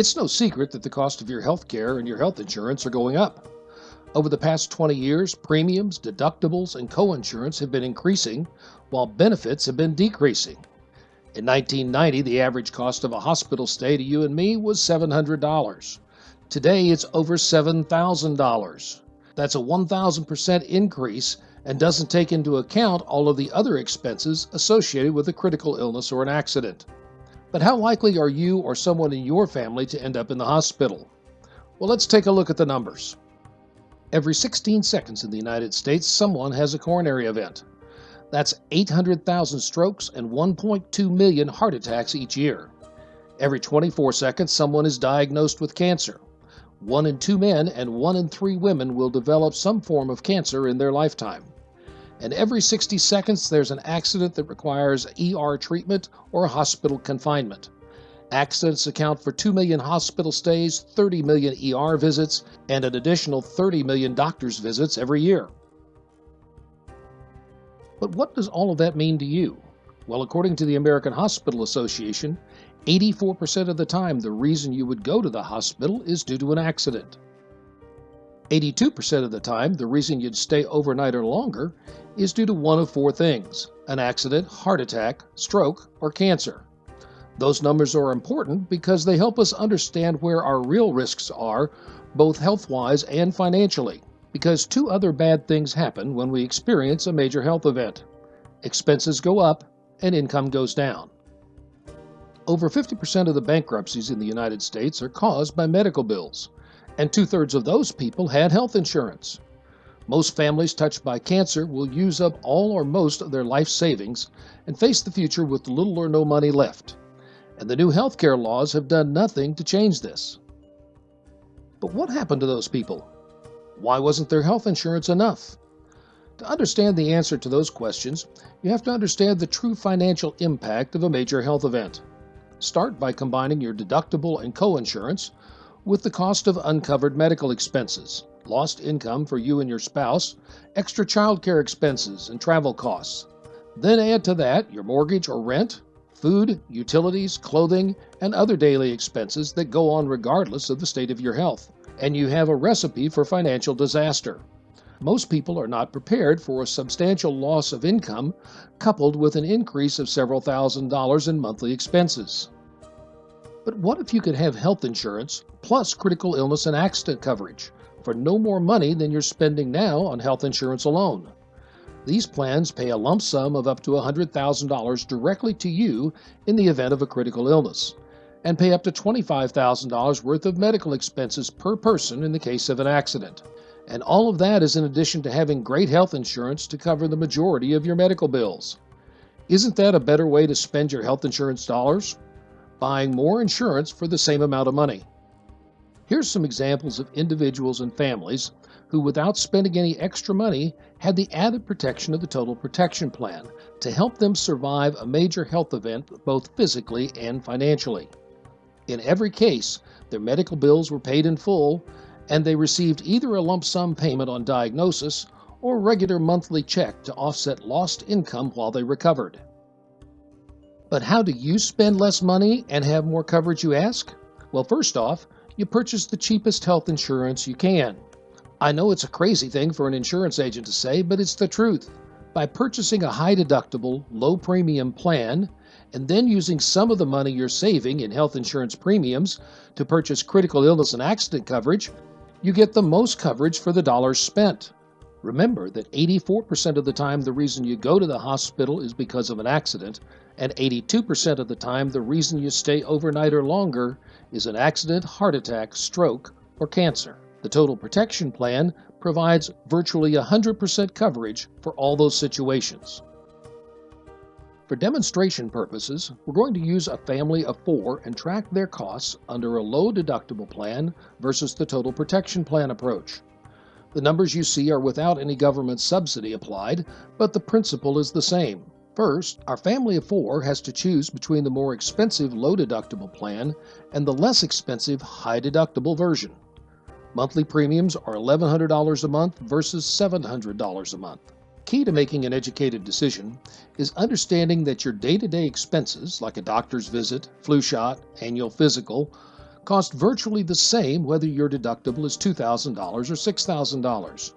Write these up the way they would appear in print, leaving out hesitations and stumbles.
It's no secret that the cost of your health care and your health insurance are going up. Over the past 20 years, premiums, deductibles, and coinsurance have been increasing, while benefits have been decreasing. In 1990, the average cost of a hospital stay to you and me was $700. Today, it's over $7,000. That's a 1,000% increase and doesn't take into account all of the other expenses associated with a critical illness or an accident. But how likely are you or someone in your family to end up in the hospital? Well, let's take a look at the numbers. Every 16 seconds in the United States, someone has a coronary event. That's 800,000 strokes and 1.2 million heart attacks each year. Every 24 seconds, someone is diagnosed with cancer. 1 in 2 men and 1 in 3 women will develop some form of cancer in their lifetime. And every 60 seconds, there's an accident that requires ER treatment or hospital confinement. Accidents account for 2 million hospital stays, 30 million ER visits, and an additional 30 million doctor's visits every year. But what does all of that mean to you? Well, according to the American Hospital Association, 84% of the time the reason you would go to the hospital is due to an accident. 82% of the time the reason you'd stay overnight or longer is due to one of 4 things: an accident, heart attack, stroke, or cancer. Those numbers are important because they help us understand where our real risks are, both health-wise and financially. Because 2 other bad things happen when we experience a major health event. Expenses go up and income goes down. Over 50% of the bankruptcies in the United States are caused by medical bills, and 2/3 of those people had health insurance. Most families touched by cancer will use up all or most of their life savings and face the future with little or no money left. And the new healthcare laws have done nothing to change this. But what happened to those people? Why wasn't their health insurance enough? To understand the answer to those questions, you have to understand the true financial impact of a major health event. Start by combining your deductible and coinsurance with the cost of uncovered medical expenses, lost income for you and your spouse, extra child care expenses, and travel costs. Then add to that your mortgage or rent, food, utilities, clothing, and other daily expenses that go on regardless of the state of your health, and you have a recipe for financial disaster. Most people are not prepared for a substantial loss of income coupled with an increase of several $1,000s in monthly expenses. But what if you could have health insurance plus critical illness and accident coverage for no more money than you're spending now on health insurance alone? These plans pay a lump sum of up to $100,000 directly to you in the event of a critical illness, and pay up to $25,000 worth of medical expenses per person in the case of an accident. And all of that is in addition to having great health insurance to cover the majority of your medical bills. Isn't that a better way to spend your health insurance dollars? Buying more insurance for the same amount of money. Here's some examples of individuals and families who, without spending any extra money, had the added protection of the Total Protection Plan to help them survive a major health event both physically and financially. In every case, their medical bills were paid in full, and they received either a lump sum payment on diagnosis or a regular monthly check to offset lost income while they recovered. But how do you spend less money and have more coverage, you ask? Well, first off, you purchase the cheapest health insurance you can. I know it's a crazy thing for an insurance agent to say, but it's the truth. By purchasing a high deductible, low premium plan, and then using some of the money you're saving in health insurance premiums to purchase critical illness and accident coverage, you get the most coverage for the dollars spent. Remember that 84% of the time the reason you go to the hospital is because of an accident, and 82% of the time the reason you stay overnight or longer is an accident, heart attack, stroke, or cancer. The Total Protection Plan provides virtually 100% coverage for all those situations. For demonstration purposes, we're going to use a family of 4 and track their costs under a low deductible plan versus the Total Protection Plan approach. The numbers you see are without any government subsidy applied, but the principle is the same. First, our family of 4 has to choose between the more expensive low deductible plan and the less expensive high deductible version. Monthly premiums are $1,100 a month versus $700 a month. Key to making an educated decision is understanding that your day-to-day expenses, like a doctor's visit, flu shot, annual physical, cost virtually the same whether your deductible is $2,000 or $6,000.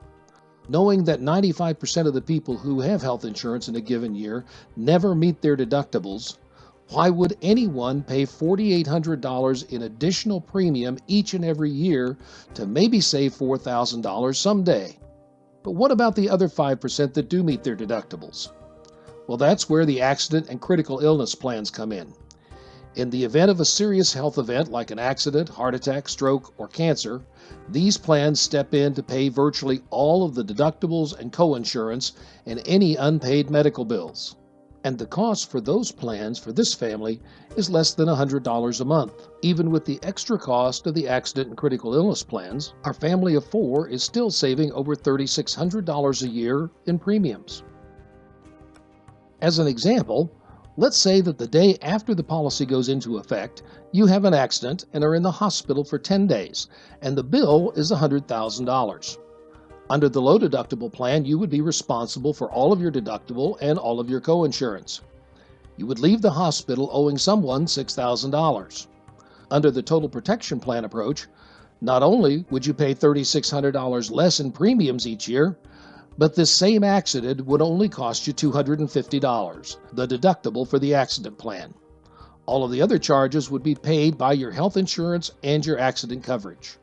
Knowing that 95% of the people who have health insurance in a given year never meet their deductibles, why would anyone pay $4,800 in additional premium each and every year to maybe save $4,000 someday? But what about the other 5% that do meet their deductibles? Well, that's where the accident and critical illness plans come in. In the event of a serious health event like an accident, heart attack, stroke, or cancer, these plans step in to pay virtually all of the deductibles and coinsurance and any unpaid medical bills. And the cost for those plans for this family is less than $100 a month. Even with the extra cost of the accident and critical illness plans, our family of 4 is still saving over $3,600 a year in premiums. As an example, let's say that the day after the policy goes into effect, you have an accident and are in the hospital for 10 days, and the bill is $100,000. Under the low deductible plan, you would be responsible for all of your deductible and all of your coinsurance. You would leave the hospital owing someone $6,000. Under the total protection plan approach, not only would you pay $3,600 less in premiums each year, but this same accident would only cost you $250, the deductible for the accident plan. All of the other charges would be paid by your health insurance and your accident coverage.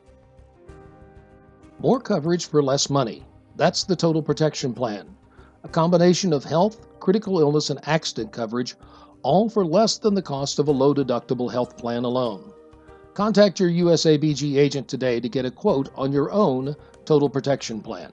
More coverage for less money. That's the total protection plan. A combination of health, critical illness, and accident coverage, all for less than the cost of a low deductible health plan alone. Contact your USABG agent today to get a quote on your own total protection plan.